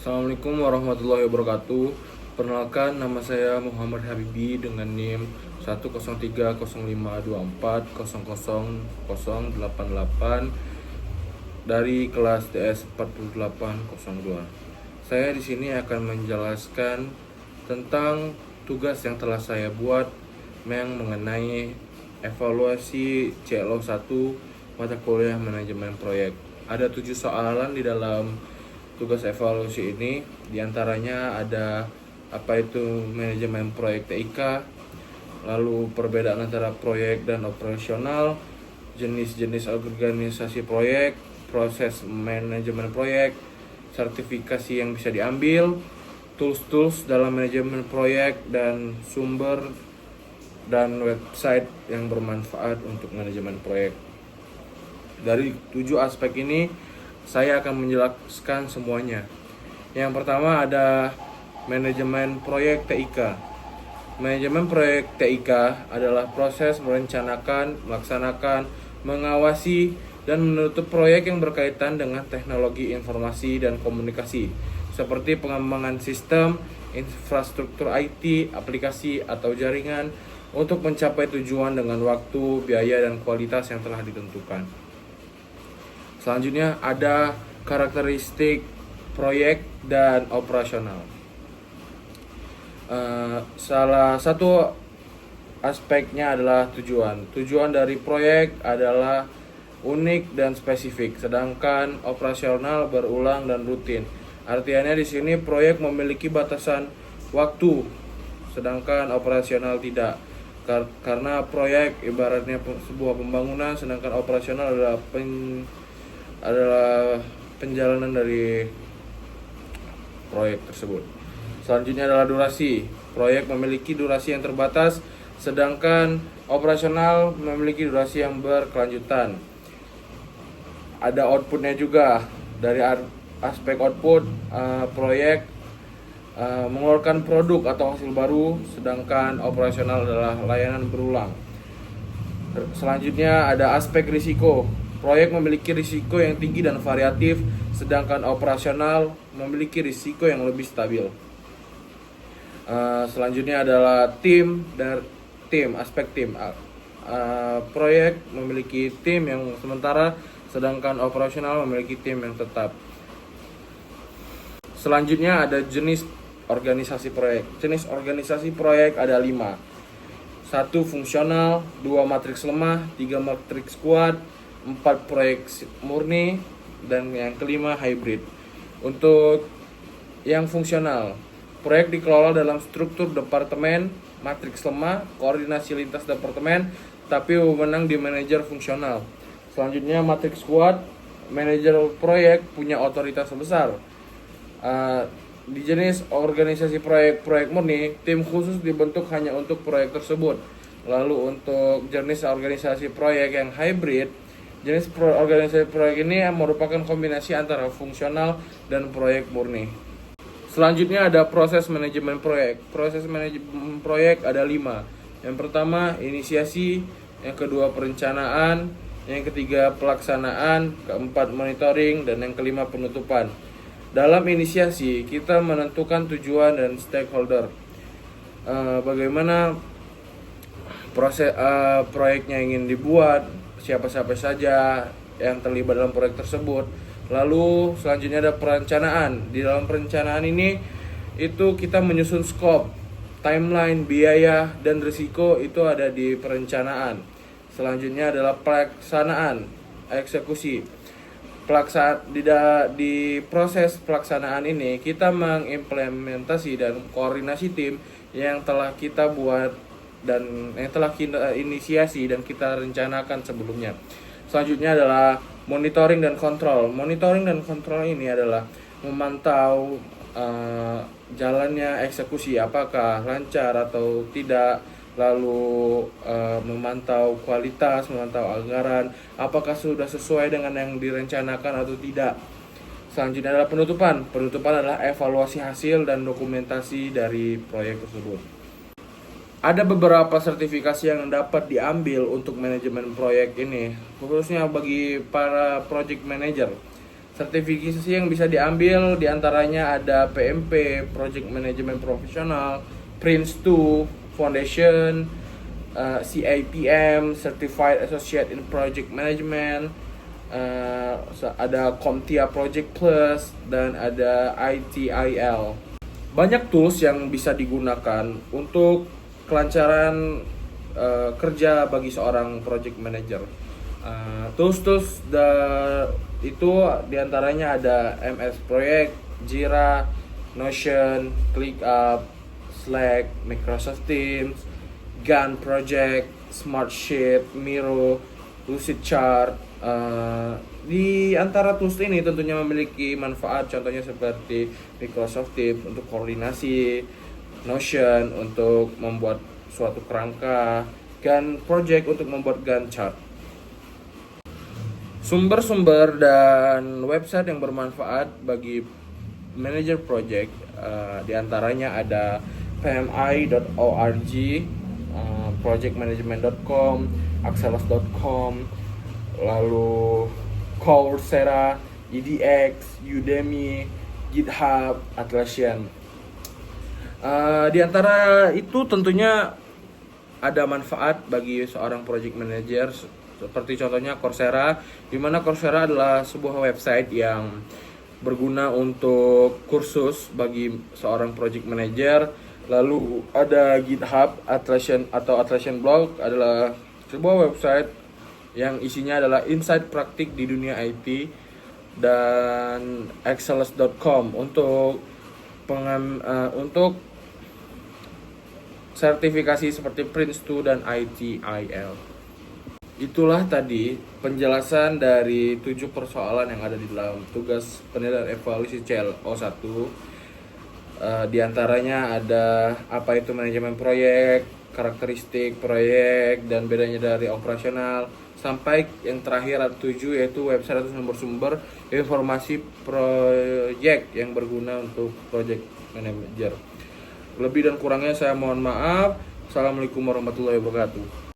Assalamualaikum warahmatullahi wabarakatuh. Perkenalkan, nama saya Muhammad Habibi dengan NIM 1030524000088 dari kelas DS 4802. Saya di sini akan menjelaskan tentang tugas yang telah saya buat yang mengenai evaluasi CLO 1 mata kuliah manajemen proyek. Ada 7 soalan di dalam tugas evaluasi ini, diantaranya ada apa itu manajemen proyek TIK, lalu perbedaan antara proyek dan operasional, jenis-jenis organisasi proyek, proses manajemen proyek, sertifikasi yang bisa diambil, tools-tools dalam manajemen proyek, dan sumber dan website yang bermanfaat untuk manajemen proyek. Dari 7 aspek ini saya akan menjelaskan semuanya. Yang pertama ada manajemen proyek TIK. Manajemen proyek TIK adalah proses merencanakan, melaksanakan, mengawasi, dan menutup proyek yang berkaitan dengan teknologi informasi dan komunikasi, seperti pengembangan sistem, infrastruktur IT, aplikasi, atau jaringan untuk mencapai tujuan dengan waktu, biaya, dan kualitas yang telah ditentukan. Selanjutnya ada karakteristik proyek dan operasional. Salah satu aspeknya adalah tujuan. Tujuan dari proyek adalah unik dan spesifik, sedangkan operasional berulang dan rutin. Artinya di sini proyek memiliki batasan waktu, sedangkan operasional tidak. Karena proyek ibaratnya sebuah pembangunan, sedangkan operasional adalah penjalanan dari proyek tersebut. Selanjutnya adalah durasi. Proyek memiliki durasi yang terbatas, sedangkan operasional memiliki durasi yang berkelanjutan. Ada outputnya juga. Dari aspek output, proyek mengeluarkan produk atau hasil baru, sedangkan operasional adalah layanan berulang. Selanjutnya ada aspek risiko. Proyek memiliki risiko yang tinggi dan variatif, sedangkan operasional memiliki risiko yang lebih stabil. Selanjutnya adalah aspek tim. Proyek memiliki tim yang sementara, sedangkan operasional memiliki tim yang tetap. Selanjutnya ada jenis organisasi proyek. Jenis organisasi proyek ada 5. 1. Fungsional, 2. Matriks lemah, 3. matriks kuat, 4. proyek murni, dan yang kelima hybrid. Untuk yang fungsional, proyek dikelola dalam struktur departemen, matriks lemah, koordinasi lintas departemen, tapi wewenang di manajer fungsional. Selanjutnya matriks kuat, manajer proyek punya otoritas besar. Di jenis organisasi proyek murni, tim khusus dibentuk hanya untuk proyek tersebut. Lalu untuk jenis organisasi proyek yang hybrid, jenis organisasi proyek ini merupakan kombinasi antara fungsional dan proyek murni. Selanjutnya ada proses manajemen proyek. Proses manajemen proyek ada 5. Yang pertama inisiasi, yang kedua perencanaan, yang ketiga pelaksanaan, keempat monitoring, dan yang kelima penutupan. Dalam inisiasi kita menentukan tujuan dan stakeholder. Bagaimana proses proyeknya ingin dibuat, siapa-siapa saja yang terlibat dalam proyek tersebut. Lalu selanjutnya ada perencanaan. Di dalam perencanaan ini itu kita menyusun skop, timeline, biaya, dan risiko itu ada di perencanaan. Selanjutnya adalah pelaksanaan, eksekusi. Di proses pelaksanaan ini kita mengimplementasi dan koordinasi tim yang telah kita buat dan yang telah kita inisiasi dan kita rencanakan sebelumnya. Selanjutnya adalah monitoring dan kontrol. Monitoring dan kontrol ini adalah memantau jalannya eksekusi, apakah lancar atau tidak, lalu memantau kualitas, memantau anggaran, apakah sudah sesuai dengan yang direncanakan atau tidak. Selanjutnya adalah penutupan. Penutupan adalah evaluasi hasil dan dokumentasi dari proyek tersebut. Ada beberapa sertifikasi yang dapat diambil untuk manajemen proyek ini, khususnya bagi para project manager. Sertifikasi yang bisa diambil diantaranya ada PMP, Project Management Professional, Prince2, Foundation, CAPM, Certified Associate in Project Management, ada CompTIA Project Plus, dan ada ITIL. Banyak tools yang bisa digunakan untuk kelancaran kerja bagi seorang project manager. Tools-tools itu diantaranya ada MS Project, Jira, Notion, ClickUp, Slack, Microsoft Teams, Gantt Project, Smartsheet, Miro, Lucidchart. Di antara tools ini tentunya memiliki manfaat, contohnya seperti Microsoft Teams untuk koordinasi, Notion untuk membuat suatu kerangka, Gantt Project untuk membuat Gantt chart. Sumber-sumber dan website yang bermanfaat bagi manager project diantaranya ada pmi.org, projectmanagement.com, axelos.com, lalu Coursera, EDX, Udemy, GitHub, Atlassian. Di antara itu tentunya ada manfaat bagi seorang project manager, seperti contohnya Coursera, di mana Coursera adalah sebuah website yang berguna untuk kursus bagi seorang project manager. Lalu ada GitHub, Atlassian atau Atlassian Blog adalah sebuah website yang isinya adalah insight praktik di dunia IT, dan axelos.com untuk sertifikasi seperti Prince2 dan ITIL. Itulah tadi penjelasan dari 7 persoalan yang ada di dalam tugas penilaian evaluasi CLO 1. Di antaranya ada apa itu manajemen proyek, karakteristik proyek, dan bedanya dari operasional, sampai yang terakhir ada 7, yaitu website atau sumber-sumber informasi proyek yang berguna untuk project manager. Lebih dan kurangnya saya mohon maaf. Assalamualaikum warahmatullahi wabarakatuh.